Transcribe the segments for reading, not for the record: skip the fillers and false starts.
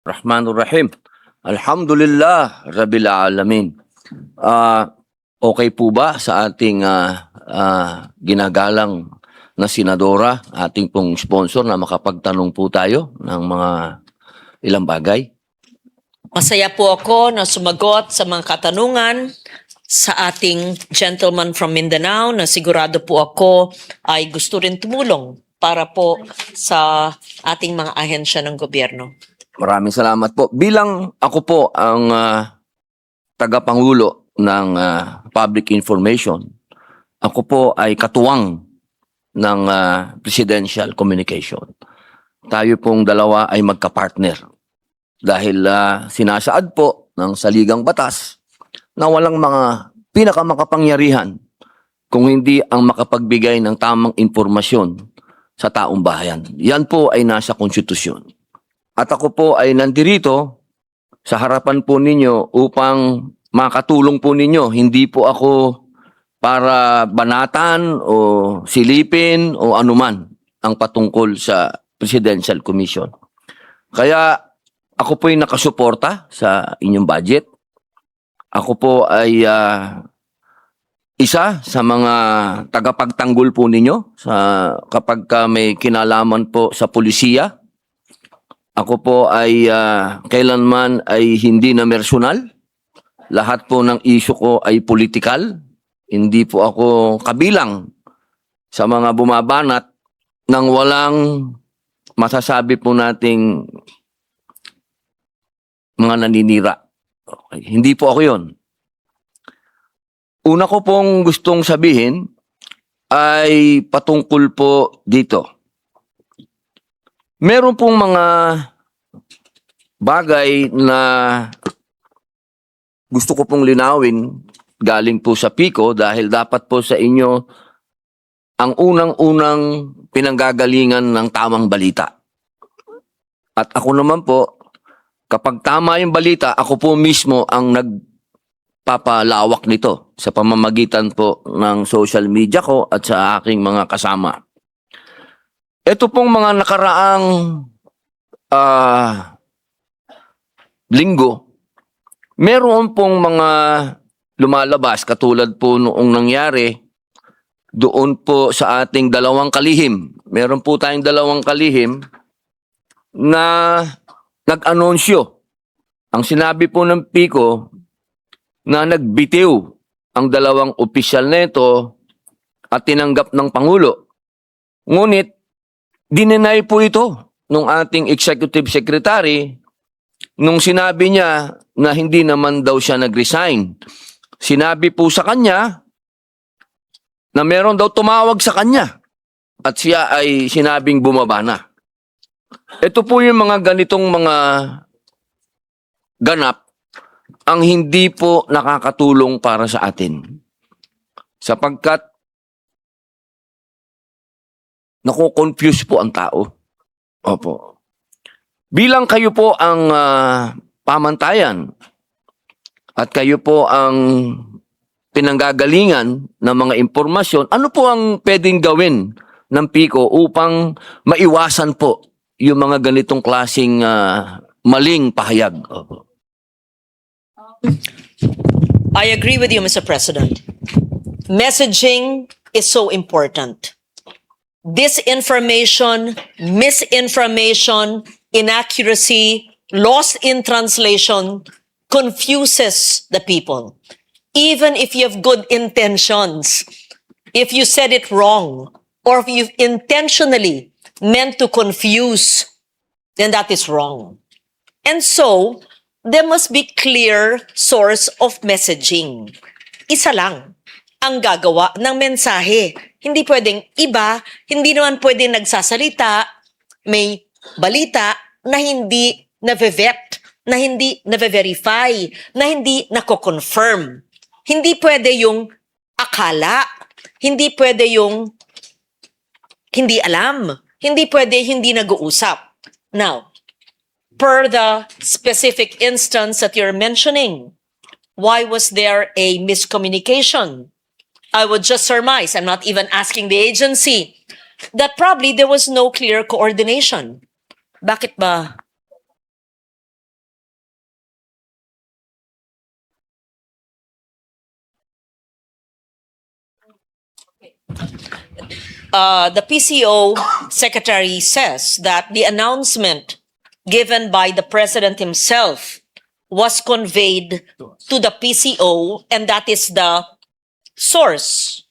Rahmanur Rahim. Alhamdulillah Rabbil Alamin. Okay po ba sa ating ginagalang na senadora, ating pong sponsor, na makapagtanong po tayo ng mga ilang bagay? Masaya po ako na sumagot sa mga katanungan sa ating gentleman from Mindanao na sigurado po ako ay gusto rin tumulong para po sa ating mga ahensya ng gobyerno. Maraming salamat po. Bilang ako po ang tagapangulo ng public information, ako po ay katuwang ng presidential communication. Tayo pong dalawa ay magka-partner dahil sinasaad po ng saligang batas na walang mga pinakamakapangyarihan kung hindi ang makapagbigay ng tamang impormasyon sa taong bayan. Yan po ay nasa konstitusyon. At ako po ay nandirito sa harapan po ninyo upang makatulong po ninyo. Hindi po ako para banatan o silipin o anuman ang patungkol sa Presidential Commission. Kaya ako po ay nakasuporta sa inyong budget. Ako po ay isa sa mga tagapagtanggol po ninyo kapag may kinalaman po sa pulisiya. Ako po ay kailanman ay hindi na personal. Lahat po ng issue ko ay political. Hindi po ako kabilang sa mga bumabanat ng walang masasabi po nating mga naninira. Okay. Hindi po ako yon. Una ko pong gustong sabihin ay patungkol po dito. Meron pong mga bagay na gusto ko pong linawin galing po sa PICO dahil dapat po sa inyo ang unang-unang pinanggagalingan ng tamang balita. At ako naman po, kapag tama yung balita, ako po mismo ang nagpapalawak nito sa pamamagitan po ng social media ko at sa aking mga kasama. Ito pong mga nakaraang linggo, meron pong mga lumalabas katulad po noong nangyari doon po sa ating dalawang kalihim. Meron po tayong dalawang kalihim na nag-anunsyo. Ang sinabi po ng PICO na nagbitiw ang dalawang opisyal nito at tinanggap ng Pangulo. Ngunit, dinenay po ito nung ating executive secretary nung sinabi niya na hindi naman daw siya nag-resign. Sinabi po sa kanya na meron daw tumawag sa kanya at siya ay sinabing bumaba na. Ito po yung mga ganitong mga ganap ang hindi po nakakatulong para sa atin. Sapagkat nakukonfuse po ang tao. Opo. Bilang kayo po ang pamantayan at kayo po ang pinanggagalingan ng mga impormasyon, ano po ang pwedeng gawin ng PICO upang maiwasan po yung mga ganitong klaseng maling pahayag? Opo. I agree with you, Mr. President. Messaging is so important. Disinformation, misinformation, inaccuracy, lost in translation confuses the people. Even if you have good intentions, if you said it wrong, or if you intentionally meant to confuse, then that is wrong. And so, there must be clear source of messaging. Isa lang ang gagawa ng mensahe. Hindi pwedeng iba, hindi naman pwedeng nagsasalita, may balita na hindi na-vet, na hindi na-verify, na hindi nako-confirm. Hindi pwede yung akala, hindi pwede yung hindi alam, hindi pwede hindi nag-uusap. Now, per the specific instance that you're mentioning, why was there a miscommunication? I would just surmise, I'm not even asking the agency, that probably there was no clear coordination. Bakit ba The PCO secretary says that the announcement given by the president himself was conveyed to the PCO, and that is the source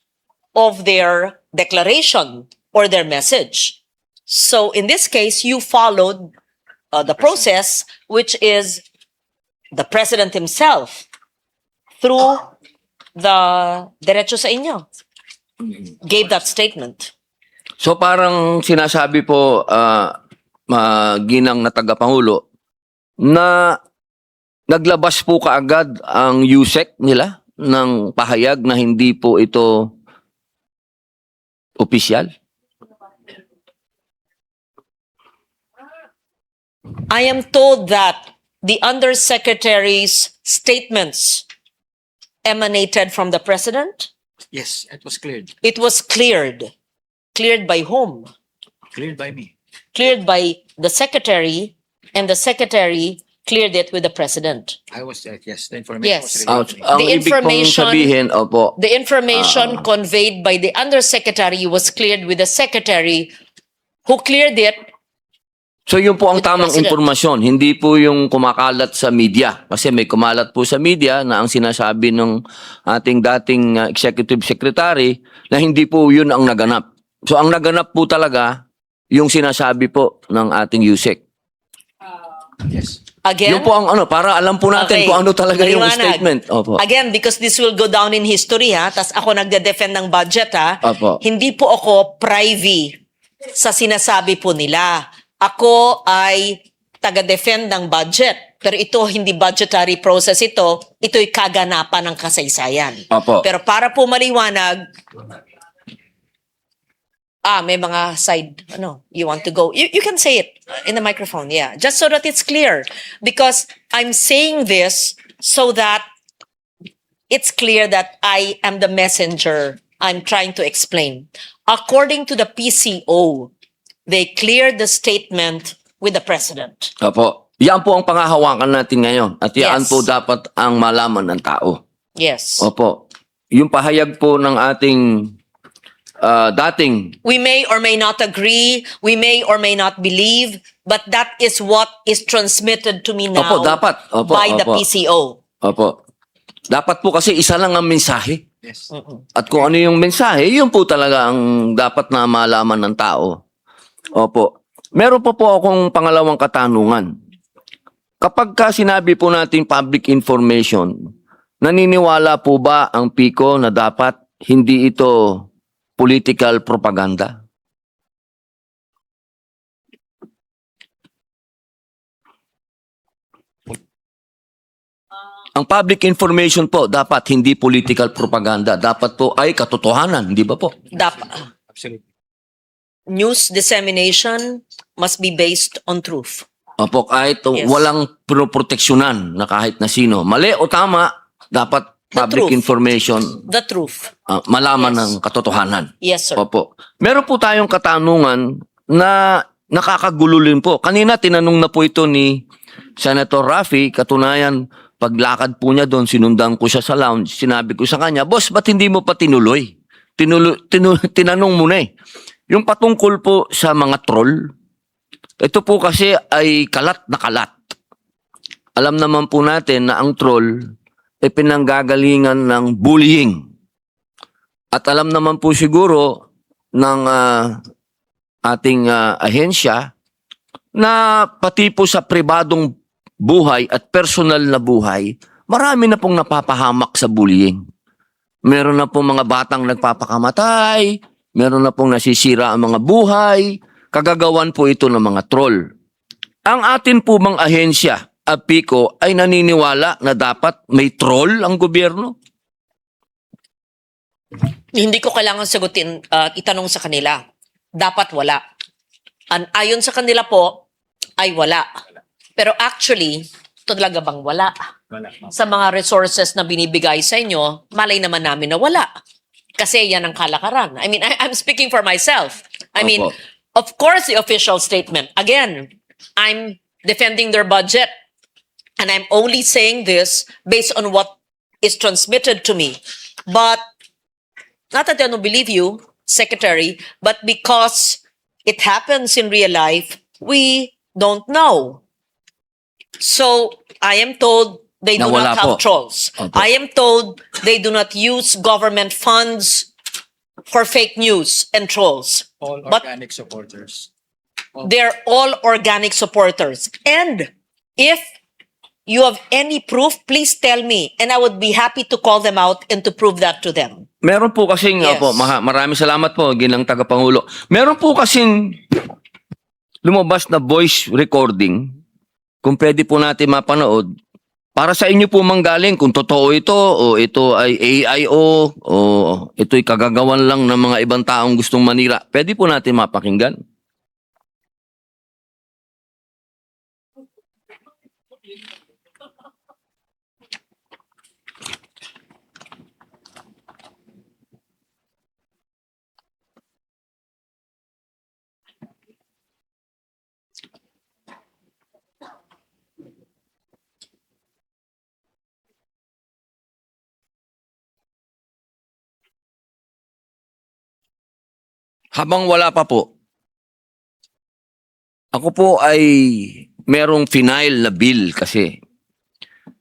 of their declaration or their message. So in this case, you followed the process, which is the president himself through the Derecho sa Inyo gave that statement. So parang sinasabi po, ginang na tagapangulo, na naglabas po kaagad ang USEC nila ng pahayag na hindi po ito opisyal? I am told that the undersecretary's statements emanated from the president. Yes, it was cleared. It was cleared. Cleared by whom? Cleared by me. Cleared by the secretary, and the secretary cleared it with the president. I was, yes, the information Yes. was relayed to me. Ang The ibig pong information- sabihin, opo, The information conveyed by the undersecretary was cleared with the secretary who cleared it. so yun po ang With the tamang president. impormasyon, hindi po yung kumakalat sa media. Kasi may kumalat po sa media na ang sinasabi ng ating dating executive secretary na hindi po yun ang naganap. So ang naganap po talaga yung sinasabi po ng ating USEC. Yes. Again, Yun po ang ano, para alam po natin Okay. kung ano talaga yung Maliwanag. statement. Opo. again, because this will go down in history, ha? Tas ako nagde-defend ng budget, ha? Opo. Hindi po ako privy sa sinasabi po nila. Ako ay taga-defend ng budget. Pero ito, hindi budgetary process ito. Ito'y kaganapan ng kasaysayan. Opo. Pero para po maliwanag, may mga side, you want to go. You can say it in the microphone, yeah. Just so that it's clear. Because I'm saying this so that it's clear that I am the messenger I'm trying to explain. According to the PCO, they cleared the statement with the president. Opo. Yan po ang pangahawakan natin ngayon. At yan Yes. po dapat ang malaman ng tao. Yes. Opo. Yung pahayag po ng ating dating We may or may not agree, we may or may not believe, but that is what is transmitted to me now Opo, dapat. Opo, by the opo. PCO. Opo. Dapat po kasi isa lang ang mensahe. Yes. At kung ano yung mensahe, yun po talaga ang dapat na malaman ng tao. Opo. Meron pa po akong pangalawang katanungan. Kapag ka sinabi po natin public information, naniniwala po ba ang PICO na dapat hindi ito political propaganda? Ang public information po dapat hindi political propaganda. Dapat po ay katotohanan, di ba po? Absolutely. News dissemination must be based on truth. Opo, kahit Yes. walang proteksyonan na kahit na sino. Mali o tama, dapat The public truth. information The truth. malaman Yes. ng katotohanan. Yes, sir. Opo. Meron po tayong katanungan na nakakagulo rin po. Kanina tinanong na po ito ni Senator Raffy, katunayan paglakad po niya doon, sinundan ko siya sa lounge, sinabi ko sa kanya, "Boss, ba't hindi mo pa tinuloy? Tinanong mo na eh." Yung patungkol po sa mga troll, ito po kasi ay kalat na kalat. Alam naman po natin na ang troll ay pinanggagalingan ng bullying. At alam naman po siguro ng ating ahensya na pati po sa pribadong buhay at personal na buhay, marami na pong napapahamak sa bullying. Meron na pong mga batang nagpapakamatay, meron na pong nasisira ang mga buhay, kagagawan po ito ng mga troll. Ang atin po bang ahensya, PICO, ay naniniwala na dapat may troll ang gobyerno? Hindi ko kailangan sagutin, itanong sa kanila. Dapat wala. Ayon sa kanila po, ay wala. Pero actually, talaga bang wala? Wala. Sa mga resources na binibigay sa inyo, malay naman namin na wala. Kasi yan ang kalakaran. I mean, I'm speaking for myself. I mean, Opo. of course, the official statement. Again, I'm defending their budget. And I'm only saying this based on what is transmitted to me. But, not that I don't believe you, Secretary, but because it happens in real life, we don't know. So I am told they do Nawala not have po. trolls. Opo. I am told they do not use government funds for fake news and trolls. All But- organic supporters. They're all organic supporters. And if you have any proof, please tell me. And I would be happy to call them out and to prove that to them. Meron po kasing, Yes. opo, maraming salamat po, ginang tagapangulo. Meron po kasing lumabas na voice recording, kung pwede po natin mapanood, para sa inyo po manggaling kung totoo ito o ito ay AIO o ito'y kagagawan lang ng mga ibang taong gustong manira. Pwede po natin mapakinggan. Habang wala pa po, ako po ay merong final na bill kasi.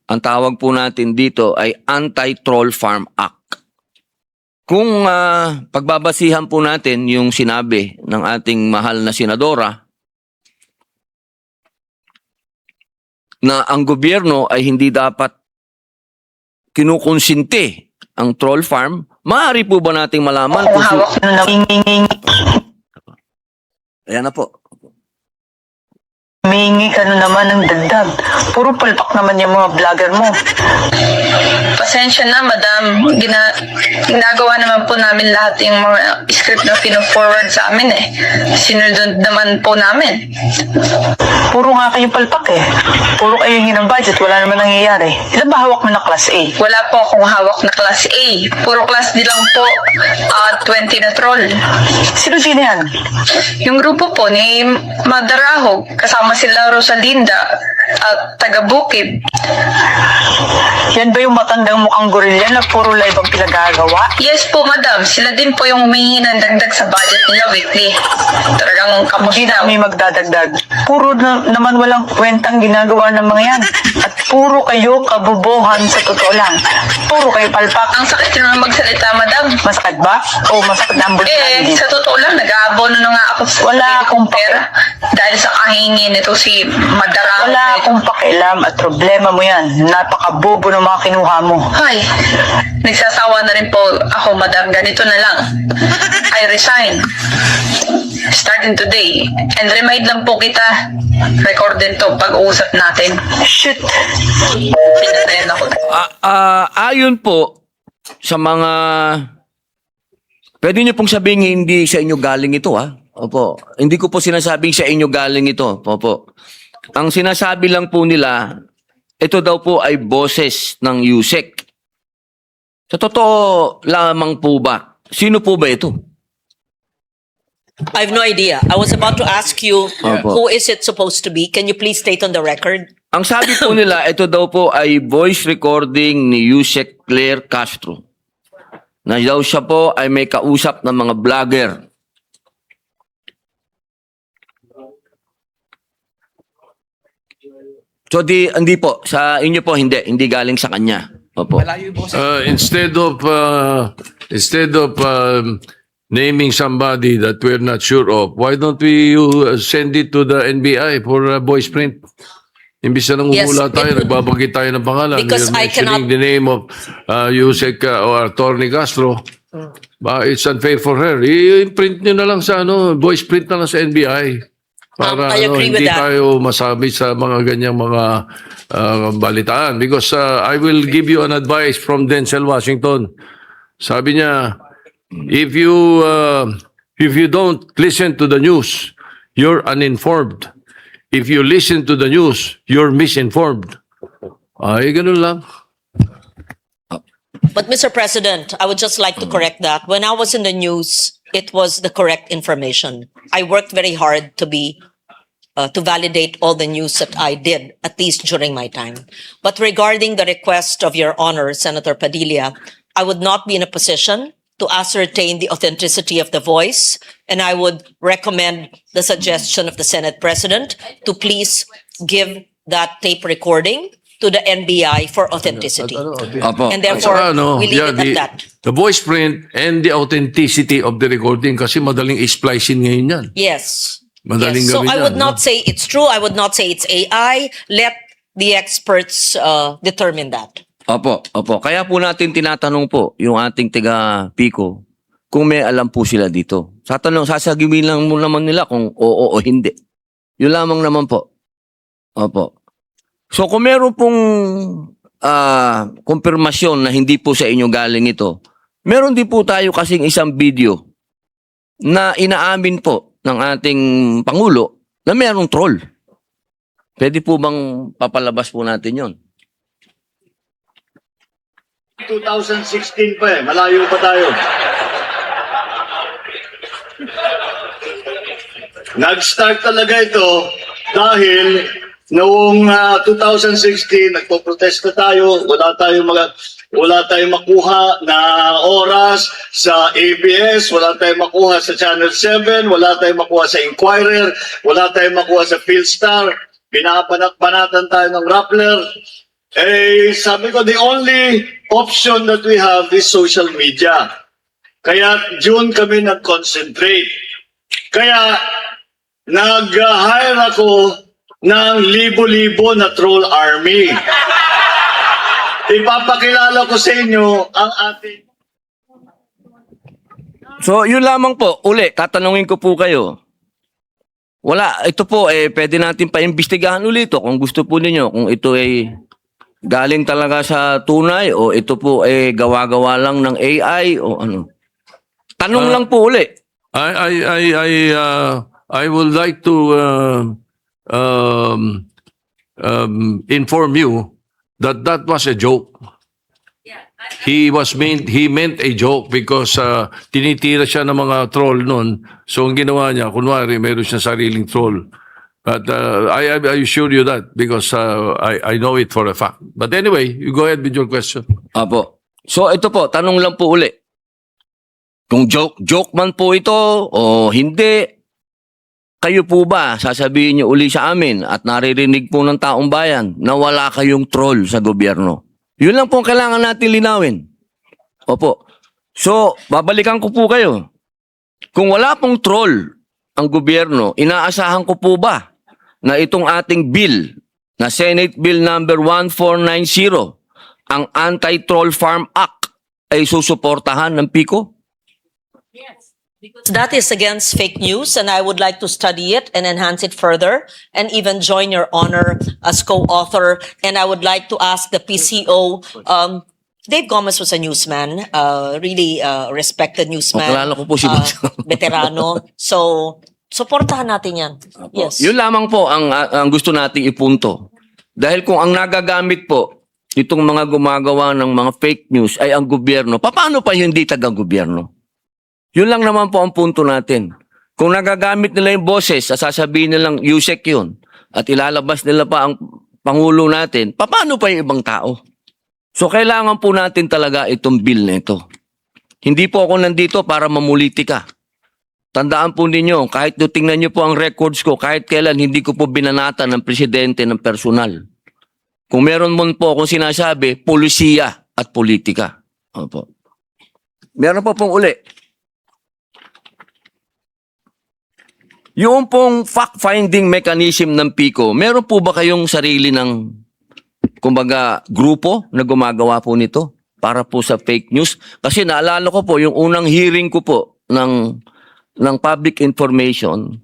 Ang tawag po natin dito ay Anti-Troll Farm Act. Kung pagbabasihan po natin yung sinabi ng ating mahal na senadora na ang gobyerno ay hindi dapat kinukonsinti ang troll farm, maaari po ba nating malaman Kung kung hawak na ayan na po. humingi ka na naman ng dagdag. Puro palpak naman yung mga vlogger mo. Pasensya na, madam. Ginagawa naman po namin lahat yung mga script na pino-forward sa amin eh. Sinunod naman po namin. Puro nga kayo palpak eh. Puro kayo hingi ng budget. Wala naman nangyayari. Ilan ba hawak mo na class A? Wala po akong hawak na class A. Puro class D lang po. 20 na troll. Sino yan? Yung grupo po ni Madarahog. Kasama sila Rosalinda at taga Bukid. Yan ba yung matandang mukhang gorilla na puro live ang pinagagawa? Yes po, madam. Sila din po yung humingi ng dagdag sa budget nila weekly. Talagang kapos daw. Hindi na kami magdadagdag. Puro naman walang kwentang ginagawa ng mga yan. At puro kayo kabobohan sa totoo lang. Puro kayo palpak. Ang sakit naman magsalita, madam. Masakit ba? O masakit na ang bulsa? Sa totoo lang, nag-aabono na nga ako sa wala akong pera. Dahil sa kahingin nito si Madarahog. Wala akong pakialam at problema mo yan. Napakabobo ng mga kinuha mo. Ay, nagsasawa na rin po ako, madam. Ganito na lang. I resign. Starting today. And remind lang po kita. Record din to pag-uusap natin. Shit. Pinatayan ako. Ayon po sa mga pwede niyo pong sabihin hindi sa inyo galing ito Opo. Hindi ko po sinasabing sa inyo galing ito. Opo. Ang sinasabi lang po nila, ito daw po ay boses ng USEC. Sa totoo lamang po ba? Sino po ba ito? I have no idea. I was about to ask you, Opo. who is it supposed to be? Can you please state on the record? Ang sabi po nila, ito daw po ay voice recording ni USEC Claire Castro. Na daw siya po ay may kausap ng mga vlogger. So hindi po, sa inyo po hindi galing sa kanya. Opo. Malayo po sa Instead of naming somebody that we're not sure of, why don't we send it to the NBI for voice print? Imbis na Yes, nangungula tayo, nagbabanggit tayo ng pangalan. Because You're I mentioning cannot- the name of Yusek or Attorney Castro. It's unfair for her. I-print nyo na lang sa voice print na lang sa NBI. Para I agree with hindi that. tayo masabi sa mga ganyang mga balitaan. Because I will give you an advice from Denzel Washington. Sabi niya, if you don't listen to the news, you're uninformed. If you listen to the news, you're misinformed. Ay, ganun lang. But Mr. President, I would just like to correct that. When I was in the news, it was the correct information. I worked very hard to validate all the news that I did, at least during my time. But regarding the request of Your Honor, Senator Padilla, I would not be in a position to ascertain the authenticity of the voice, and I would recommend the suggestion of the Senate President to please give that tape recording to the NBI for authenticity. Opo. And therefore, Saka, we leave it at that. the voice print and the authenticity of the recording kasi madaling i-splicein ngayon yan. Yes. Madaling Yes. So gawin I yan, would no? not say it's true. I would not say it's AI. Let the experts determine that. Opo, opo. Kaya po natin tinatanong po yung ating tiga Pico kung may alam po sila dito. Sasagimin lang mo naman nila kung oo o hindi. Yun lamang naman po. Opo. So kung meron pong kumpirmasyon na hindi po sa inyo galing ito, meron din po tayo kasing isang video na inaamin po ng ating Pangulo na merong troll. Pwede po bang papalabas po natin yon? 2016 pa eh, malayo pa tayo. Nag-start talaga ito dahil noong 2016 nagpo-protesta tayo, wala tayong makuha na oras sa ABS, wala tayong makuha sa Channel 7, wala tayong makuha sa Inquirer, wala tayong makuha sa Philstar, binabanat-banatan tayo ng Rappler. Eh, sabi ko, the only option that we have is social media. Kaya June kami nag-concentrate. Kaya nag-hire ako ng libo-libo na troll army. Ipapakilala ko sa inyo ang ating... So, yun lamang po. Uli, tatanungin ko po kayo. Wala, ito po, pwede natin paimbestigahan ulit ito kung gusto po ninyo. Kung ito ay galing talaga sa tunay o ito po ay gawa-gawa lang ng AI o ano. Tanong lang po uli. I would like to inform you that that was a joke. He meant a joke because tinitira siya ng mga troll noon. So ang ginawa niya, kunwari mayroon siya sariling troll. But I assure you that because I know it for a fact. But anyway, you go ahead with your question. Apo. So ito po, tanong lang po uli. Kung joke man po ito o hindi, kayo po ba sasabihin niyo uli sa amin at naririnig po ng taong bayan na wala kayong troll sa gobyerno? Yun lang po ang kailangan natin linawin. Opo. So, babalikan ko po kayo. Kung wala pong troll ang gobyerno, inaasahan ko po ba na itong ating bill na Senate Bill number 1490, ang Anti-Troll Farm Act, ay susuportahan ng PICO? That is against fake news, and I would like to study it and enhance it further, and even join your honor as co-author. And I would like to ask the PCO, Dave Gomez was a newsman, really respected newsman. Kilala ko po si Boss. Veterano. So, supportahan natin yan. Yes. Yun lamang po ang gusto nating ipunto. Dahil kung ang nagagamit po itong mga gumagawa ng mga fake news ay ang gobyerno, paano pa hindi taga-gobyerno? Yun lang naman po ang punto natin. Kung nagagamit nila yung boses, sasabihin nilang USEC yun, at ilalabas nila pa ang Pangulo natin, paano pa yung ibang tao? So kailangan po natin talaga itong bill na ito. Hindi po ako nandito para mamulitika. Tandaan po ninyo, kahit tingnan nyo po ang records ko, kahit kailan hindi ko po binanatan ng presidente ng personal. Kung meron mo po akong sinasabi, polisiya at politika. Opo. Meron po pong uli. Yung pong fact-finding mechanism ng PICO, meron po ba kayong sarili ng, kumbaga, grupo na gumagawa po nito para po sa fake news? Kasi naalala ko po, yung unang hearing ko po ng public information,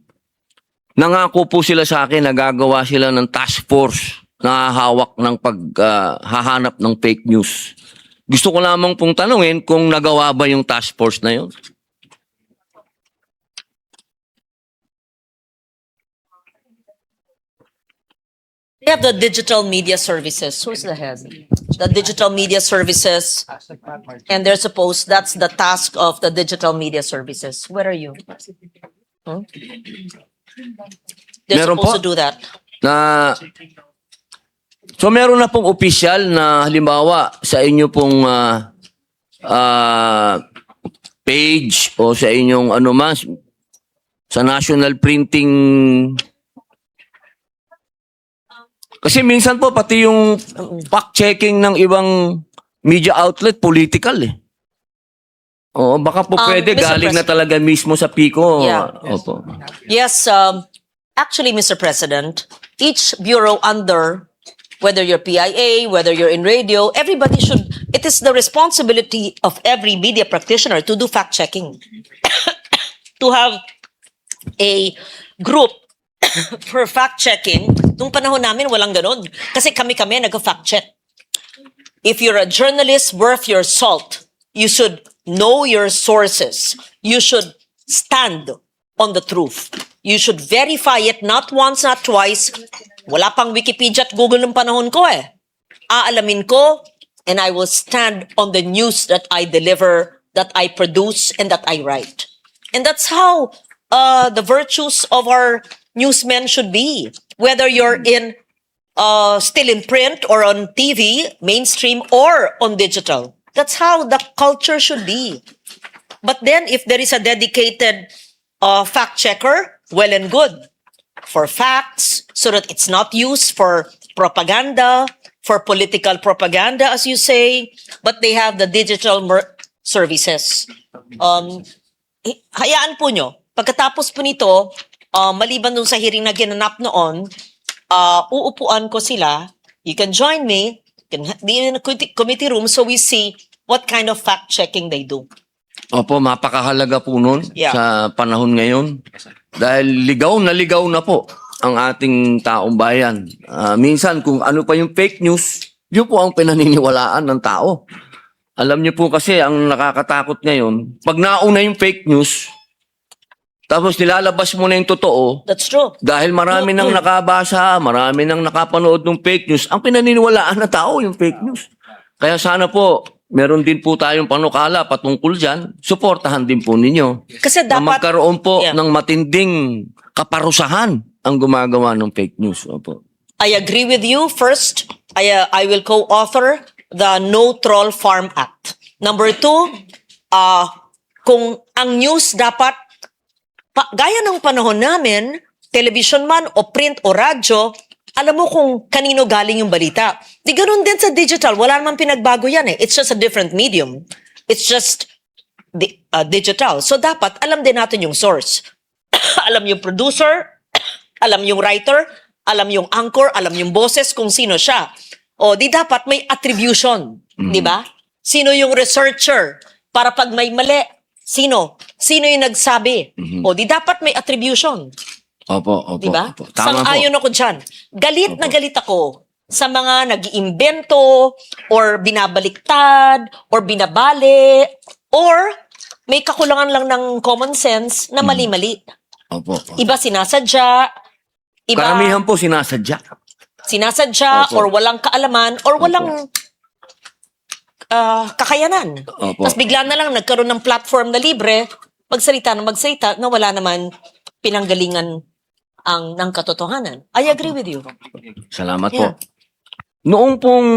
nangako po sila sa akin na gagawa sila ng task force na hawak ng paghahanap ng fake news. Gusto ko lamang pong tanungin kung nagawa ba yung task force na yun? We have the digital media services. Who's the head? The digital media services. And they're supposed, that's the task of the digital media services. Where are you? Hmm? They're Meron supposed po. to do that. So meron na pong opisyal na halimbawa sa inyo pong page o sa inyong ano mas sa national printing. Kasi minsan po pati yung fact-checking ng ibang media outlet political eh. Oo, baka po pwede Mr. galing na President. talaga mismo sa PICO. Yeah. Opo. Yes, actually, Mr. President, each bureau under, whether you're PIA, whether you're in radio, everybody should, it is the responsibility of every media practitioner to do fact-checking. To have a group for fact-checking. Nung panahon namin, walang ganun. Kasi kami nag-fact-check. If you're a journalist worth your salt, you should know your sources. You should stand on the truth. You should verify it not once, not twice. Wala pang Wikipedia at Google ng panahon ko eh. Aalamin ko, and I will stand on the news that I deliver, that I produce, and that I write. And that's how the virtues of our newsmen should be. Whether you're in still in print or on TV, mainstream or on digital. That's how the culture should be. But then if there is a dedicated fact checker, well and good. For facts, so that it's not used for propaganda, for political propaganda, as you say, but they have the digital services. Hayaan po nyo, pagkatapos po nito, maliban dun sa hearing na ginanap noon, uupuan ko sila. You can join me. You can be in a committee room so we see what kind of fact-checking they do. Opo, mapakahalaga po nun Yeah. sa panahon ngayon. Dahil ligaw na po ang ating taong bayan. Minsan kung ano pa yung fake news, yun po ang pinaniniwalaan ng tao. Alam niyo po kasi ang nakakatakot ngayon, pag nauna yung fake news, tapos nilalabas mo na yung totoo, That's true. dahil marami nang nakabasa, marami nang nakapanood ng fake news, ang pinaniniwalaan na tao yung fake news. Kaya sana po, meron din po tayong panukala patungkol dyan, suportahan din po ninyo. Kasi Na dapat, magkaroon po Yeah. ng matinding kaparusahan ang gumagawa ng fake news. Opo. I agree with you. First, I will co-author the No Troll Farm Act. Number 2, kung ang news dapat, gaya ng panahon namin, television man o print o radyo, alam mo kung kanino galing yung balita. Di ganun din sa digital. Wala namang pinagbago yan eh. It's just a different medium. It's just digital. So dapat alam din natin yung source. Alam yung producer, alam yung writer, alam yung anchor, alam yung boses kung sino siya. O di dapat may attribution, di ba? Sino yung researcher? Para pag may mali, sino? Sino yung nagsabi? O di dapat may attribution, Opo. di ba? Opo. Tama po. Sang-ayon ako dyan. Galit na galit ako sa mga nag-iimbento or binabaliktad or binabali or may kakulangan lang ng common sense na mali-mali. Opo. Iba sinasadya, iba Karamihan po sinasadya. sinasadya Opo. or walang kaalaman or walang kakayanan. Opo. Tapos bigla na lang nagkaroon ng platform na libre, magsalita na wala naman pinanggalingan ng katotohanan. I agree with you. Salamat Yeah. po. Noong pong